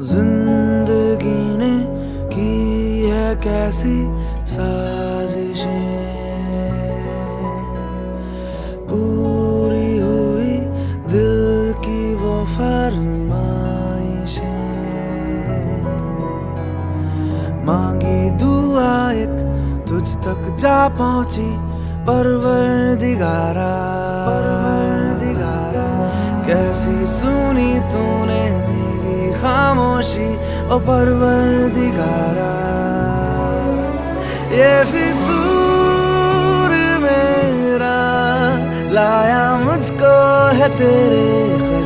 जिंदगी ने की है कैसी साजिशें, पूरी हुई दिल की वो फरमाइशें, मांगी दुआ एक तुझ तक जा पहुंची परवरदिगारा, परवरदिगारा। कैसी सुनी तूने मेरी खामोशी ओ परवरदिगारा, ये फितूर मेरा लाया मुझको है तेरे